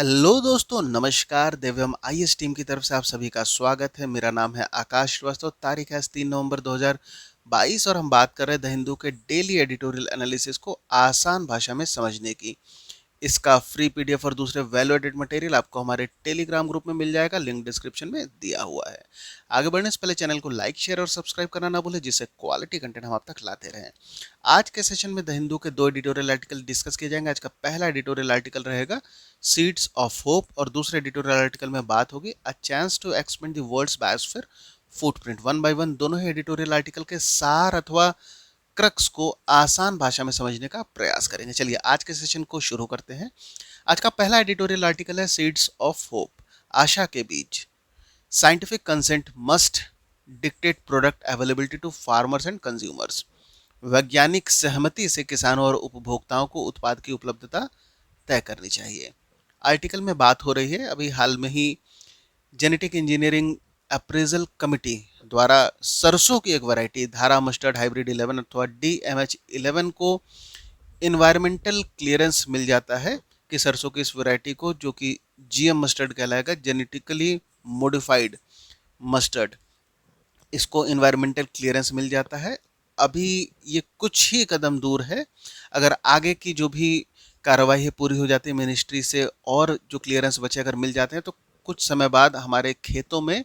Hello दोस्तों, नमस्कार। दिव्यम IAS team की तरफ से आप सभी का स्वागत है। मेरा नाम है आकाश श्रीवास्तव। तारीख है आज 3 नवंबर 2022 और हम बात कर रहे हैं द हिंदू के डेली एडिटोरियल एनालिसिस को आसान भाषा में समझने की। इसका फ्री पीडीएफ और दूसरे वैल्यू एडेड मटेरियल आपको हमारे टेलीग्राम ग्रुप में मिल जाएगा, लिंक डिस्क्रिप्शन में दिया हुआ है। आगे बढ़ने से पहले चैनल को लाइक, शेयर और सब्सक्राइब करना ना भूलें, जिससे क्वालिटी कंटेंट हम आप तक लाते रहें। आज के सेशन में द हिंदू के 2 एडिटोरियल आर्टिकल डिस्कस किए जाएंगे। आज का पहला एडिटोरियल आर्टिकल रहेगा सीड्स ऑफ होप और दूसरे एडिटोरियल आर्टिकल में बात होगी a chance to expand the world's biosphere footprint. One by one दोनों ही एडिटोरियल आर्टिकल के सार अथवा क्रक्स को आसान भाषा में समझने का प्रयास करेंगे। चलिए आज के सेशन को शुरू करते हैं। आज का पहला एडिटोरियल आर्टिकल है सीड्स ऑफ होप, आशा के बीज। Scientific consent must dictate product availability to farmers and consumers. वैज्ञानिक सहमति से किसानों और उपभोक्ताओं को उत्पाद की उपलब्धता तय करनी चाहिए। आर्टिकल में बात हो रही है अभी हाल में ही जेनेटिक इंजीनियरिंग अप्रेजल कमिटी द्वारा सरसों की एक वैरायटी धारा मस्टर्ड हाइब्रिड 11 अथवा DMH11 को इन्वायरमेंटल क्लियरेंस मिल जाता है कि सरसों की इस वैरायटी को, जो कि GM मस्टर्ड कहलाएगा, जेनेटिकली मॉडिफाइड मस्टर्ड, इसको इन्वायरमेंटल क्लियरेंस मिल जाता है। अभी ये कुछ ही कदम दूर है। अगर आगे की जो भी कार्रवाई है पूरी हो जाती है मिनिस्ट्री से और जो क्लियरेंस बचे अगर मिल जाते हैं तो कुछ समय बाद हमारे खेतों में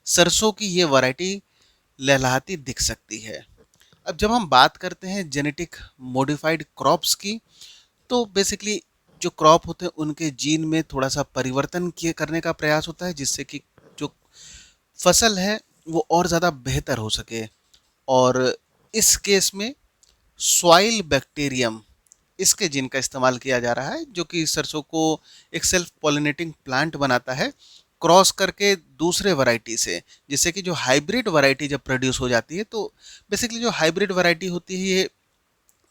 सरसों की ये वैरायटी लहलहाती दिख सकती है। अब जब हम बात करते हैं जेनेटिक मॉडिफाइड क्रॉप्स की, तो बेसिकली जो क्रॉप होते हैं उनके जीन में थोड़ा सा परिवर्तन किए करने का प्रयास होता है, जिससे कि जो फसल है वो और ज़्यादा बेहतर हो सके। और इस केस में सॉइल बैक्टीरियम, इसके जीन का इस्तेमाल किया जा रहा है, जो कि सरसों को एक सेल्फ पॉलिनेटिंग प्लांट बनाता है क्रॉस करके दूसरे वैरायटी से, जिससे कि जो हाइब्रिड वैरायटी जब प्रोड्यूस हो जाती है तो बेसिकली जो हाइब्रिड वैरायटी होती है ये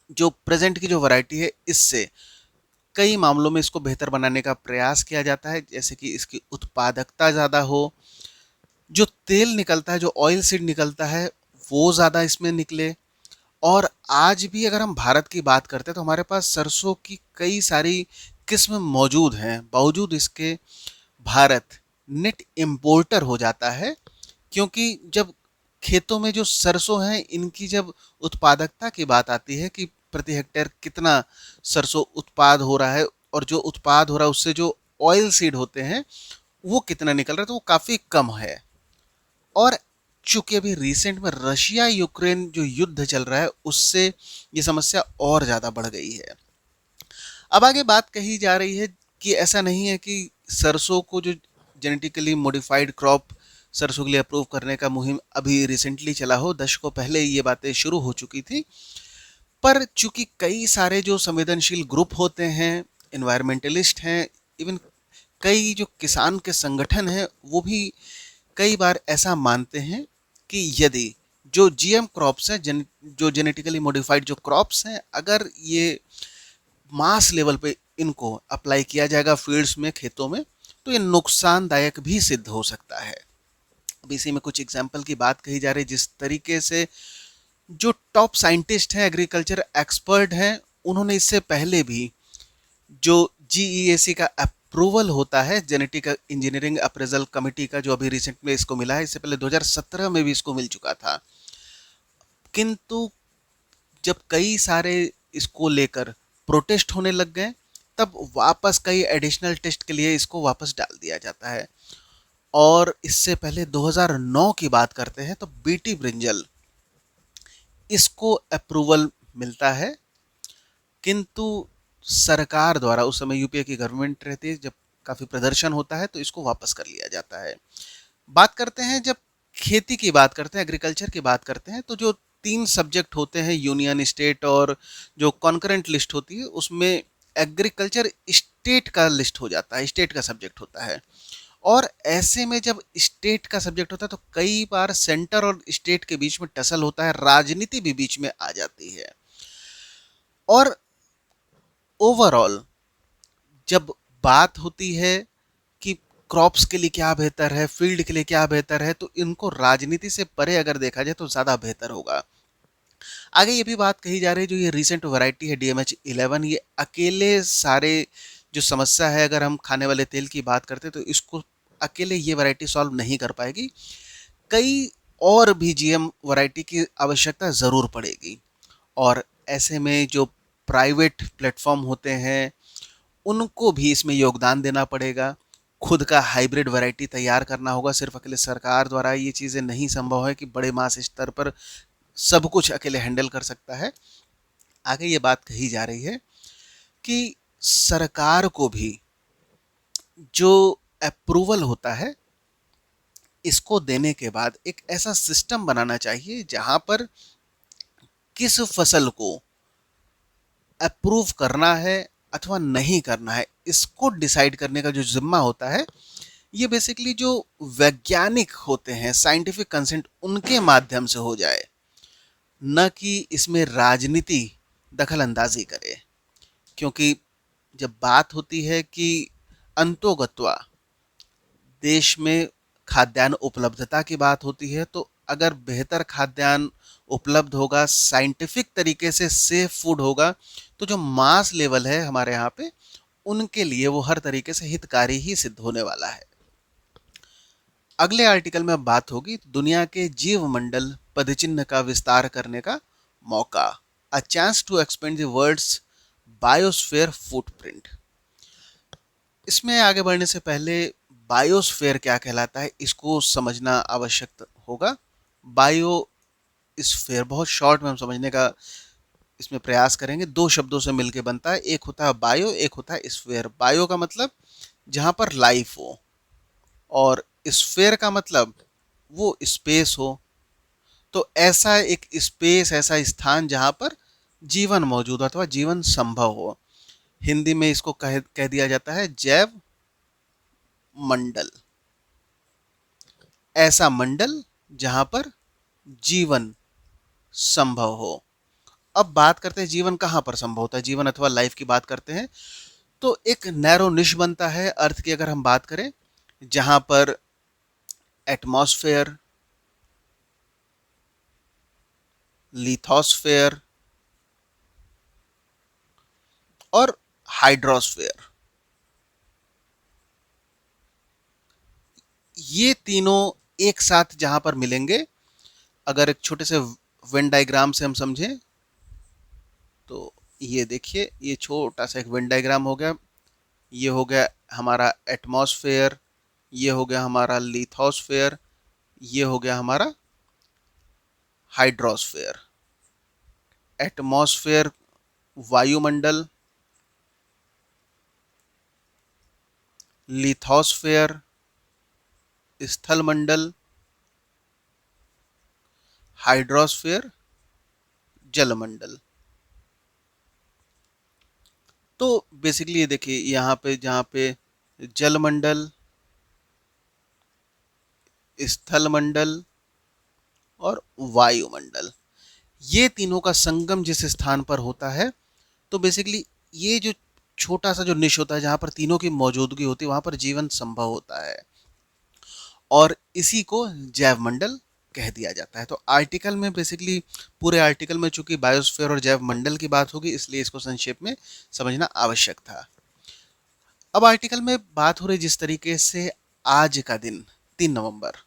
जो प्रेजेंट की जो वैरायटी है इससे कई मामलों में इसको बेहतर बनाने का प्रयास किया जाता है, जैसे कि इसकी उत्पादकता ज़्यादा हो, जो तेल निकलता है, जो ऑयल सीड निकलता है वो ज़्यादा इसमें निकले। और आज भी अगर हम भारत की बात करते हैं तो हमारे पास सरसों की कई सारी किस्म मौजूद हैं, बावजूद इसके भारत नेट इम्पोर्टर हो जाता है। क्योंकि जब खेतों में जो सरसों हैं इनकी जब उत्पादकता की बात आती है कि प्रति हेक्टेयर कितना सरसों उत्पाद हो रहा है और जो उत्पाद हो रहा है उससे जो ऑयल सीड होते हैं वो कितना निकल रहा है, तो वो काफ़ी कम है। और चूंकि अभी रिसेंट में रशिया यूक्रेन जो युद्ध चल रहा है उससे ये समस्या और ज़्यादा बढ़ गई है। अब आगे बात कही जा रही है कि ऐसा नहीं है कि सरसों को जो जेनेटिकली मॉडिफाइड क्रॉप सरसों के लिए अप्रूव करने का मुहिम अभी रिसेंटली चला हो, दशकों पहले ये बातें शुरू हो चुकी थी। पर चूंकि कई सारे जो संवेदनशील ग्रुप होते हैं, इन्वायरमेंटलिस्ट हैं, इवन कई जो किसान के संगठन हैं वो भी कई बार ऐसा मानते हैं कि यदि जो जीएम क्रॉप्स हैं, जो जेनेटिकली मॉडिफाइड जो क्रॉप्स हैं, अगर ये मास लेवल पे इनको अप्लाई किया जाएगा फील्ड्स में, खेतों में, तो ये नुकसानदायक भी सिद्ध हो सकता है। अब इसी में कुछ एग्जाम्पल की बात कही जा रही है। जिस तरीके से जो टॉप साइंटिस्ट हैं, एग्रीकल्चर एक्सपर्ट हैं, उन्होंने इससे पहले भी जो GEAC का अप्रूवल होता है, जेनेटिक इंजीनियरिंग अप्रेजल कमेटी का, जो अभी रिसेंट में इसको मिला है, इससे पहले 2017 में भी इसको मिल चुका था। किंतु जब कई सारे इसको लेकर प्रोटेस्ट होने लग गए तब वापस कई एडिशनल टेस्ट के लिए इसको वापस डाल दिया जाता है। और इससे पहले 2009 की बात करते हैं तो बीटी ब्रिंजल, इसको अप्रूवल मिलता है, किंतु सरकार द्वारा, उस समय यूपीए की गवर्नमेंट रहती है, जब काफ़ी प्रदर्शन होता है तो इसको वापस कर लिया जाता है। बात करते हैं, जब खेती की बात करते हैं, एग्रीकल्चर की बात करते हैं, तो जो 3 सब्जेक्ट होते हैं, यूनियन, स्टेट और जो कॉन्करेंट लिस्ट होती है, उसमें एग्रीकल्चर स्टेट का लिस्ट हो जाता है, स्टेट का सब्जेक्ट होता है। और ऐसे में जब स्टेट का सब्जेक्ट होता है तो कई बार सेंटर और स्टेट के बीच में टसल होता है, राजनीति भी बीच में आ जाती है। और ओवरऑल जब बात होती है कि क्रॉप्स के लिए क्या बेहतर है, फील्ड के लिए क्या बेहतर है, तो इनको राजनीति से परे अगर देखा जाए तो ज़्यादा बेहतर होगा। आगे ये भी बात कही जा रही है, जो ये रिसेंट वैरायटी है DMH11, ये अकेले सारे जो समस्या है, अगर हम खाने वाले तेल की बात करते हैं तो इसको अकेले ये वैरायटी सॉल्व नहीं कर पाएगी। कई और भी जीएम वैरायटी की आवश्यकता ज़रूर पड़ेगी। और ऐसे में जो प्राइवेट प्लेटफॉर्म होते हैं उनको भी इसमें योगदान देना पड़ेगा। खुद का हाइब्रिड वैरायटी तैयार करना होगा। सिर्फ अकेले सरकार द्वारा ये चीज़ें नहीं संभव है कि बड़े मास स्तर पर सब कुछ अकेले हैंडल कर सकता है। आगे ये बात कही जा रही है कि सरकार को भी जो अप्रूवल होता है इसको देने के बाद एक ऐसा सिस्टम बनाना चाहिए जहां पर किस फसल को अप्रूव करना है अथवा नहीं करना है, इसको डिसाइड करने का जो जिम्मा होता है ये बेसिकली जो वैज्ञानिक होते हैं, साइंटिफिक कंसेंट उनके माध्यम से हो जाए, न कि इसमें राजनीति दखल अंदाजी करे। क्योंकि जब बात होती है कि अंतोगत्वा देश में खाद्यान्न उपलब्धता की बात होती है, तो अगर बेहतर खाद्यान्न उपलब्ध होगा, साइंटिफिक तरीके से सेफ फूड होगा, तो जो मास लेवल है हमारे यहाँ पे उनके लिए वो हर तरीके से हितकारी ही सिद्ध होने वाला है। अगले आर्टिकल में अब बात होगी दुनिया के जीव मंडल पदचिन्ह का विस्तार करने का मौका, a chance to expand the world's biosphere footprint. इसमें आगे बढ़ने से पहले बायोस्फीयर क्या कहलाता है इसको समझना आवश्यक होगा। बायो स्फीयर बहुत शॉर्ट में हम समझने का इसमें प्रयास करेंगे। दो शब्दों से मिलकर बनता है, एक होता है बायो, एक होता है स्फीयर। बायो का मतलब जहां पर लाइफ हो, और स्फीयर का मतलब वो स्पेस हो। तो ऐसा एक स्पेस, ऐसा स्थान जहां पर जीवन मौजूद हो अथवा जीवन संभव हो। हिंदी में इसको कह दिया जाता है जैव मंडल। ऐसा मंडल जहां पर जीवन संभव हो। अब बात करते हैं जीवन कहां पर संभव होता है, जीवन अथवा लाइफ की बात करते हैं तो एक नैरो निश बनता है अर्थ की। अगर हम बात करें जहां पर एटमॉस्फेयर, लिथोस्फेयर और हाइड्रोस्फेयर, ये तीनों एक साथ जहां पर मिलेंगे, अगर एक छोटे से वेन डायग्राम से हम समझें तो ये देखिए, ये छोटा सा एक वेन डायग्राम हो गया। ये हो गया हमारा एटमॉस्फेयर, ये हो गया हमारा लिथोस्फेयर, ये हो गया हमारा हाइड्रोस्फेयर। एटमॉस्फेयर वायुमंडल, लिथोस्फेयर स्थलमंडल, हाइड्रोस्फेयर जलमंडल। तो बेसिकली ये देखिए यहाँ पे जहाँ पे जलमंडल, स्थलमंडल और वायुमंडल, ये तीनों का संगम जिस स्थान पर होता है, तो बेसिकली ये जो छोटा सा जो निश होता है जहां पर तीनों की मौजूदगी होती है वहां पर जीवन संभव होता है, और इसी को जैव मंडल कह दिया जाता है। तो आर्टिकल में बेसिकली पूरे आर्टिकल में चूंकि बायोस्फीयर और जैव मंडल की बात होगी इसलिए इसको संक्षेप में समझना आवश्यक था। अब आर्टिकल में बात हो रही जिस तरीके से आज का दिन 3 नवंबर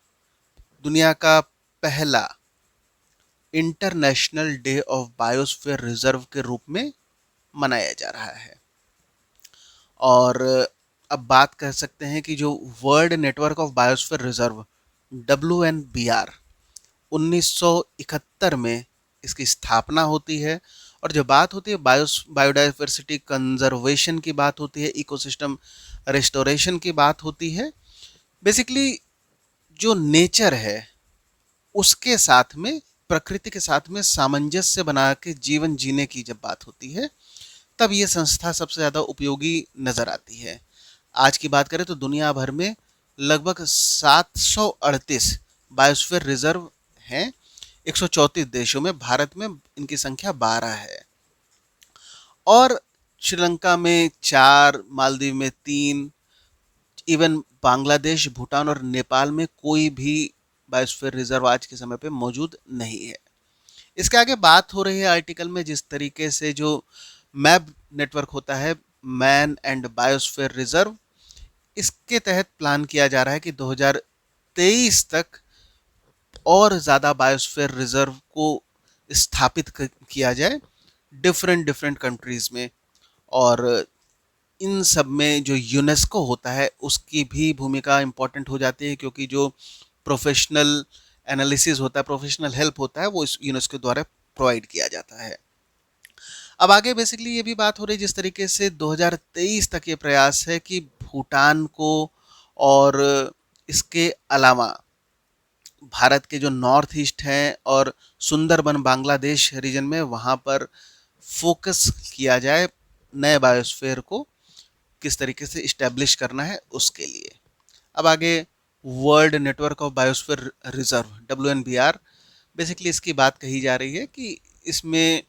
दुनिया का पहला international day of biosphere reserve के रूप में मनाया जा रहा है। और अब बात कर सकते हैं कि जो world network of biosphere reserve WNBR 1971 में इसकी स्थापना होती है। और जब बात होती है बायोडाइवर्सिटी कंजर्वेशन की बात होती है, इकोसिस्टम रेस्टोरेशन की बात होती है, बेसिकली जो नेचर है उसके साथ में, प्रकृति के साथ में सामंजस्य बना के जीवन जीने की जब बात होती है तब ये संस्था सबसे ज़्यादा उपयोगी नज़र आती है। आज की बात करें तो दुनिया भर में लगभग 738 बायोस्फीयर रिजर्व हैं 134 देशों में। भारत में इनकी संख्या 12 है, और श्रीलंका में 4, मालदीव में 3, इवन बांग्लादेश, भूटान और नेपाल में कोई भी बायोस्फीयर रिजर्व आज के समय पे मौजूद नहीं है। इसके आगे बात हो रही है आर्टिकल में जिस तरीके से जो मैप नेटवर्क होता है मैन एंड बायोस्फीयर रिजर्व। इसके तहत प्लान किया जा रहा है कि 2023 तक और ज़्यादा बायोस्फीयर रिजर्व को स्थापित किया जाए डिफरेंट डिफरेंट कंट्रीज में। और इन सब में जो यूनेस्को होता है उसकी भी भूमिका इम्पॉर्टेंट हो जाती है, क्योंकि जो प्रोफेशनल एनालिसिस होता है, प्रोफेशनल हेल्प होता है, वो इस यूनेस्को द्वारा प्रोवाइड किया जाता है। अब आगे बेसिकली ये भी बात हो रही है जिस तरीके से 2023 तक ये प्रयास है कि भूटान को और इसके अलावा भारत के जो नॉर्थ ईस्ट हैं और सुंदरबन बांग्लादेश रीजन में, वहाँ पर फोकस किया जाए नए बायोस्फीयर को किस तरीके से इस्टेब्लिश करना है उसके लिए। अब आगे world network of biosphere reserve WNBR, basically इसकी बात कही जा रही है कि इसमें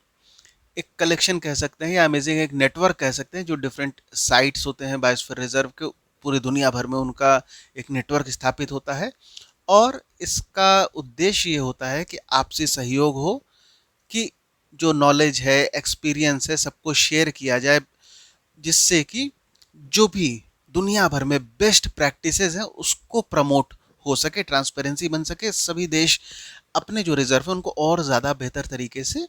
एक कलेक्शन कह सकते हैं या अमेजिंग एक नेटवर्क कह सकते हैं, जो डिफरेंट साइट्स होते हैं बायोस्फीयर रिजर्व के पूरी दुनिया भर में, उनका एक नेटवर्क स्थापित होता है। और इसका उद्देश्य ये होता है कि आपसी सहयोग हो, कि जो नॉलेज है, एक्सपीरियंस है, सबको शेयर किया जाए, जिससे कि जो भी दुनिया भर में बेस्ट प्रैक्टिसेस हैं उसको प्रमोट हो सके, ट्रांसपेरेंसी बन सके, सभी देश अपने जो रिजर्व है उनको और ज़्यादा बेहतर तरीके से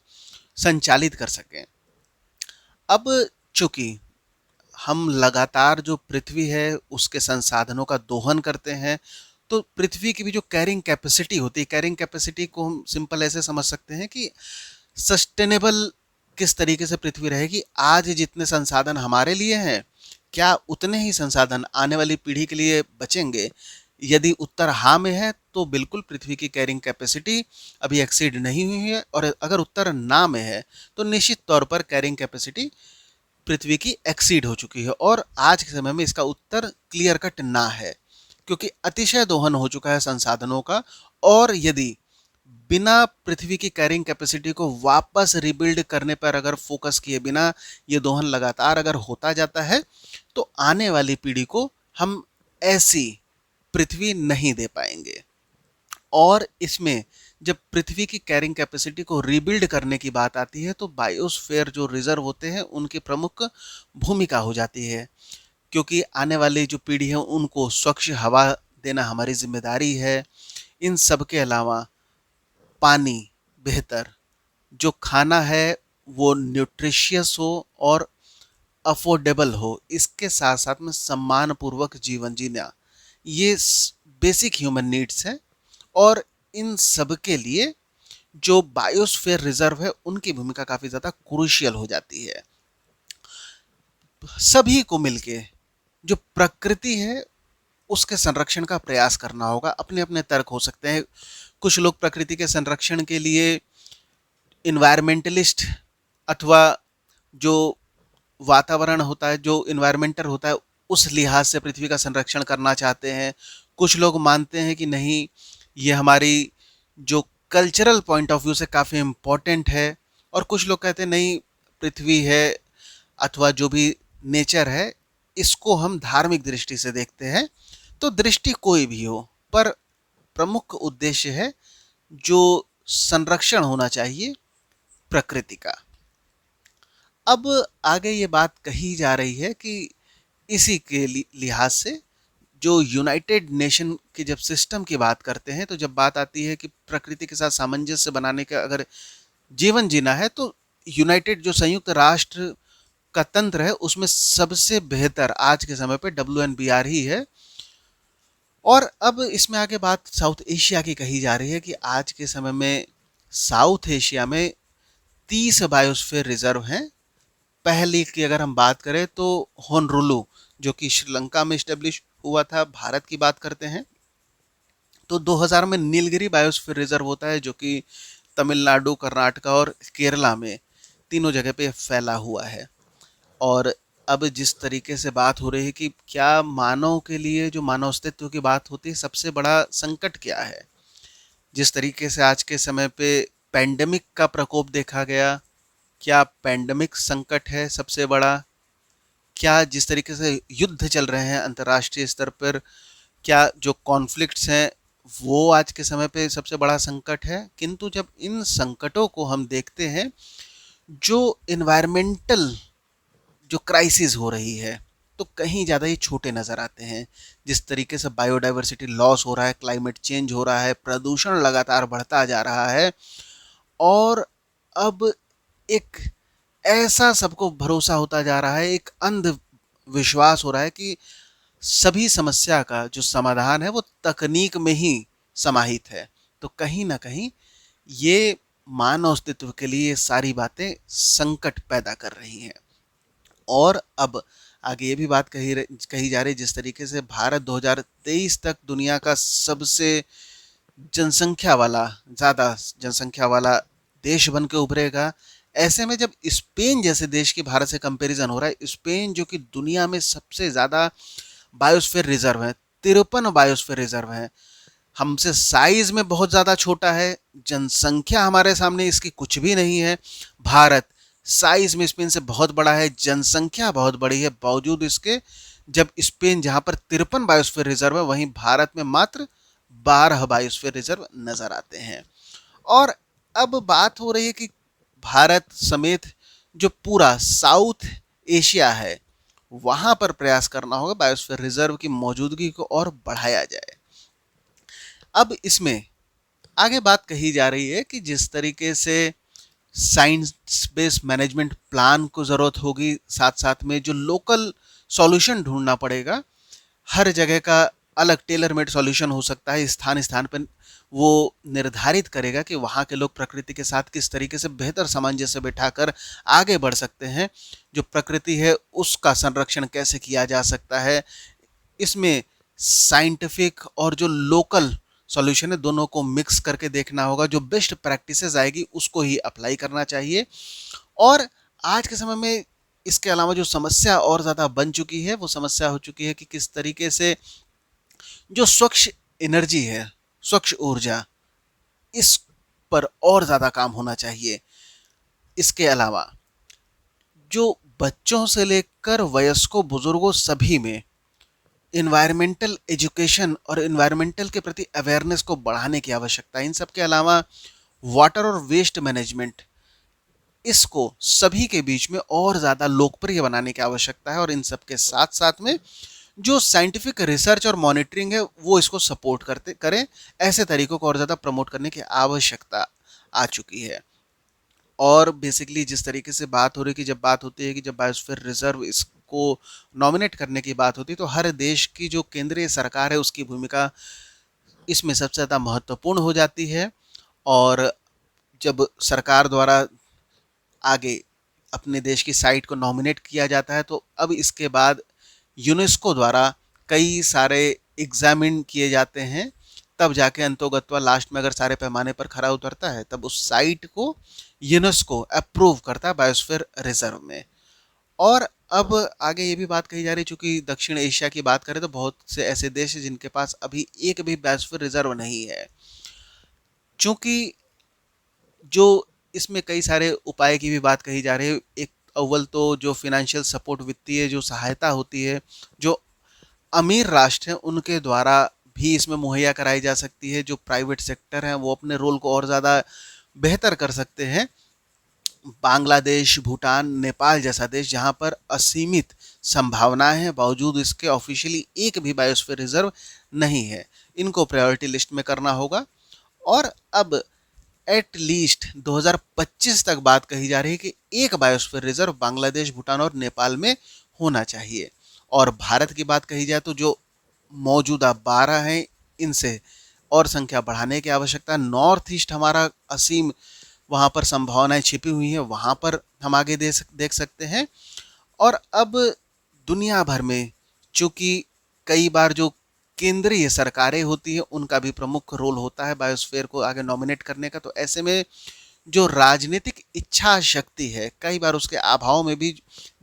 संचालित कर सकें। अब चूंकि हम लगातार जो पृथ्वी है उसके संसाधनों का दोहन करते हैं, तो पृथ्वी की भी जो कैरिंग कैपेसिटी होती है, कैरिंग कैपेसिटी को हम सिंपल ऐसे समझ सकते हैं कि सस्टेनेबल किस तरीके से पृथ्वी रहेगी। आज जितने संसाधन हमारे लिए हैं, क्या उतने ही संसाधन आने वाली पीढ़ी के लिए बचेंगे? यदि उत्तर हाँ में है तो बिल्कुल पृथ्वी की कैरिंग कैपेसिटी अभी एक्सीड नहीं हुई है, और अगर उत्तर ना में है तो निश्चित तौर पर कैरिंग कैपेसिटी पृथ्वी की एक्सीड हो चुकी है। और आज के समय में इसका उत्तर क्लियर कट ना है, क्योंकि अतिशय दोहन हो चुका है संसाधनों का। और यदि बिना पृथ्वी की कैरिंग कैपेसिटी को वापस रिबिल्ड करने पर अगर फोकस किए बिना ये दोहन लगातार अगर होता जाता है, तो आने वाली पीढ़ी को हम ऐसी पृथ्वी नहीं दे पाएंगे। और इसमें जब पृथ्वी की कैरिंग कैपेसिटी को रीबिल्ड करने की बात आती है, तो बायोस्फीयर जो रिजर्व होते हैं उनकी प्रमुख भूमिका हो जाती है, क्योंकि आने वाली जो पीढ़ी है उनको स्वच्छ हवा देना हमारी जिम्मेदारी है। इन सब के अलावा पानी बेहतर, जो खाना है वो न्यूट्रिशियस हो और अफोर्डेबल हो, इसके साथ साथ में सम्मानपूर्वक जीवन जीना, ये बेसिक ह्यूमन नीड्स हैं। और इन सब के लिए जो बायोस्फीयर रिजर्व है उनकी भूमिका काफ़ी ज़्यादा क्रूशियल हो जाती है। सभी को मिलके जो प्रकृति है उसके संरक्षण का प्रयास करना होगा। अपने अपने तर्क हो सकते हैं, कुछ लोग प्रकृति के संरक्षण के लिए इन्वायरमेंटलिस्ट अथवा जो वातावरण होता है, जो इन्वायरमेंटल होता है, उस लिहाज से पृथ्वी का संरक्षण करना चाहते हैं। कुछ लोग मानते हैं कि नहीं, ये हमारी जो कल्चरल पॉइंट ऑफ व्यू से काफ़ी इम्पोर्टेंट है। और कुछ लोग कहते हैं नहीं, पृथ्वी है अथवा जो भी नेचर है इसको हम धार्मिक दृष्टि से देखते हैं। तो दृष्टि कोई भी हो, पर प्रमुख उद्देश्य है जो संरक्षण होना चाहिए प्रकृति का। अब आगे ये बात कही जा रही है कि इसी के लिहाज से जो यूनाइटेड नेशन के जब सिस्टम की बात करते हैं, तो जब बात आती है कि प्रकृति के साथ सामंजस्य बनाने का अगर जीवन जीना है, तो यूनाइटेड जो संयुक्त राष्ट्र का तंत्र है उसमें सबसे बेहतर आज के समय पे WNBR ही है। और अब इसमें आगे बात साउथ एशिया की कही जा रही है कि आज के समय में साउथ एशिया में 30 बायोस्फीयर रिजर्व हैं। पहले की अगर हम बात करें तो होनरुलु, जो कि श्रीलंका में इस्टेब्लिश हुआ था, भारत की बात करते हैं तो 2000 में नीलगिरी बायोस्फीयर रिजर्व होता है, जो कि तमिलनाडु, कर्नाटका और केरला में तीनों जगह पे फैला हुआ है। और अब जिस तरीके से बात हो रही है कि क्या मानव के लिए, जो मानव अस्तित्व की बात होती है, सबसे बड़ा संकट क्या है, जिस तरीके से आज के समय पे पैंडेमिक का प्रकोप देखा गया, क्या पैंडेमिक संकट है सबसे बड़ा? क्या जिस तरीके से युद्ध चल रहे हैं अंतर्राष्ट्रीय स्तर पर, क्या जो कॉन्फ्लिक्ट्स हैं वो आज के समय पे सबसे बड़ा संकट है? किंतु जब इन संकटों को हम देखते हैं, जो इन्वायरमेंटल जो क्राइसिस हो रही है, तो कहीं ज़्यादा ये छोटे नज़र आते हैं। जिस तरीके से बायोडाइवर्सिटी लॉस हो रहा है, क्लाइमेट चेंज हो रहा है, प्रदूषण लगातार बढ़ता जा रहा है, और अब एक ऐसा सबको भरोसा होता जा रहा है, एक अंध विश्वास हो रहा है कि सभी समस्या का जो समाधान है वो तकनीक में ही समाहित है। तो कहीं ना कहीं ये मानव अस्तित्व के लिए ये सारी बातें संकट पैदा कर रही हैं। और अब आगे ये भी बात कही जा रही है, जिस तरीके से भारत 2023 तक दुनिया का सबसे जनसंख्या वाला ज़्यादा जनसंख्या वाला देश बन के उभरेगा। ऐसे में जब स्पेन जैसे देश की भारत से कंपैरिजन हो रहा है, स्पेन जो कि दुनिया में सबसे ज़्यादा बायोस्फीयर रिजर्व है, 53 बायोस्फीयर रिजर्व है, हमसे साइज में बहुत ज़्यादा छोटा है, जनसंख्या हमारे सामने इसकी कुछ भी नहीं है। भारत साइज में स्पेन से बहुत बड़ा है, जनसंख्या बहुत बड़ी है, बावजूद इसके जब स्पेन जहां पर 53 बायोस्फीयर रिजर्व है, वहीं भारत में मात्र 12 बायोस्फीयर रिजर्व नजर आते हैं। और अब बात हो रही है कि भारत समेत जो पूरा साउथ एशिया है, वहां पर प्रयास करना होगा बायोस्फीयर रिजर्व की मौजूदगी को और बढ़ाया जाए। अब इसमें आगे बात कही जा रही है कि जिस तरीके से साइंस बेस्ड मैनेजमेंट प्लान को ज़रूरत होगी, साथ साथ में जो लोकल सॉल्यूशन ढूंढना पड़ेगा, हर जगह का अलग टेलर मेड सॉल्यूशन हो सकता है, स्थान स्थान पर वो निर्धारित करेगा कि वहाँ के लोग प्रकृति के साथ किस तरीके से बेहतर सामंजस्य बैठाकर आगे बढ़ सकते हैं, जो प्रकृति है उसका संरक्षण कैसे किया जा सकता है। इसमें साइंटिफिक और जो लोकल सॉल्यूशन है दोनों को मिक्स करके देखना होगा, जो बेस्ट प्रैक्टिसेस आएगी उसको ही अप्लाई करना चाहिए। और आज के समय में इसके अलावा जो समस्या और ज़्यादा बन चुकी है, वो समस्या हो चुकी है कि किस तरीके से जो स्वच्छ एनर्जी है, स्वच्छ ऊर्जा, इस पर और ज़्यादा काम होना चाहिए। इसके अलावा जो बच्चों से लेकर वयस्कों बुजुर्गों सभी में इन्वायरमेंटल एजुकेशन और इन्वायरमेंटल के प्रति अवेयरनेस को बढ़ाने की आवश्यकता है। इन सब के अलावा वाटर और वेस्ट मैनेजमेंट, इसको सभी के बीच में और ज़्यादा लोकप्रिय बनाने की आवश्यकता है। और इन सब के साथ साथ में जो साइंटिफिक रिसर्च और मॉनिटरिंग है वो इसको सपोर्ट करते करें, ऐसे तरीकों को और ज़्यादा प्रमोट करने की आवश्यकता आ चुकी है। और बेसिकली जिस तरीके से बात हो रही है कि जब बात होती है कि जब बायोस्फीयर रिजर्व इसको नॉमिनेट करने की बात होती है, तो हर देश की जो केंद्रीय सरकार है उसकी भूमिका इसमें सबसे ज़्यादा महत्वपूर्ण हो जाती है। और जब सरकार द्वारा आगे अपने देश की साइट को नॉमिनेट किया जाता है, तो अब इसके बाद यूनेस्को द्वारा कई सारे एग्जामिन किए जाते हैं, तब जाके अंतोगत्वा लास्ट में अगर सारे पैमाने पर खरा उतरता है, तब उस साइट को यूनेस्को अप्रूव करता है बायोस्फीयर रिजर्व में। और अब आगे ये भी बात कही जा रही है, चूंकि दक्षिण एशिया की बात करें तो बहुत से ऐसे देश हैं जिनके पास अभी एक भी बायोस्फीयर रिजर्व नहीं है। चूंकि जो इसमें कई सारे उपाय की भी बात कही जा रही है, एक अव्वल तो जो फिनेंशियल सपोर्ट, वित्तीय जो सहायता होती है, जो अमीर राष्ट्र हैं उनके द्वारा भी इसमें मुहैया कराई जा सकती है। जो प्राइवेट सेक्टर हैं वो अपने रोल को और ज़्यादा बेहतर कर सकते हैं। बांग्लादेश, भूटान, नेपाल जैसा देश जहां पर असीमित संभावनाएं हैं, बावजूद इसके ऑफिशियली एक भी बायोस्फीयर रिजर्व नहीं है, इनको प्रायोरिटी लिस्ट में करना होगा। और अब एट लीस्ट 2025 तक बात कही जा रही है कि एक बायोस्फीयर रिजर्व बांग्लादेश, भूटान और नेपाल में होना चाहिए। और भारत की बात कही जाए तो जो मौजूदा 12 हैं, इनसे और संख्या बढ़ाने की आवश्यकता। नॉर्थ ईस्ट हमारा असीम वहाँ पर संभावनाएं छिपी हुई हैं, वहाँ पर हम आगे देख सकते हैं। और अब दुनिया भर में चूंकि कई बार जो केंद्रीय सरकारें होती हैं उनका भी प्रमुख रोल होता है बायोस्फीयर को आगे नॉमिनेट करने का, तो ऐसे में जो राजनीतिक इच्छा शक्ति है, कई बार उसके अभाव में भी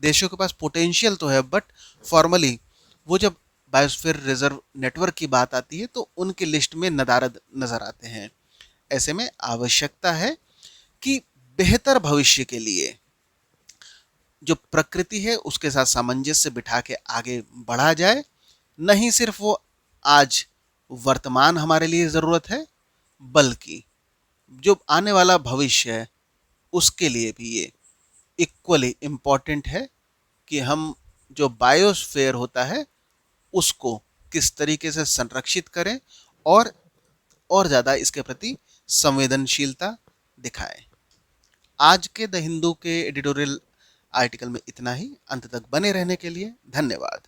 देशों के पास पोटेंशियल तो है, बट फॉर्मली वो जब बायोस्फीयर रिजर्व नेटवर्क की बात आती है तो उनकी लिस्ट में नदारद नजर आते हैं। ऐसे में आवश्यकता है कि बेहतर भविष्य के लिए जो प्रकृति है उसके साथ सामंजस्य बिठा के आगे बढ़ा जाए। नहीं सिर्फ वो आज वर्तमान हमारे लिए ज़रूरत है, बल्कि जो आने वाला भविष्य है उसके लिए भी ये इक्वली इम्पॉर्टेंट है कि हम जो बायोस्फीयर होता है उसको किस तरीके से संरक्षित करें और ज़्यादा इसके प्रति संवेदनशीलता दिखाएं। आज के द हिंदू के एडिटोरियल आर्टिकल में इतना ही। अंत तक बने रहने के लिए धन्यवाद।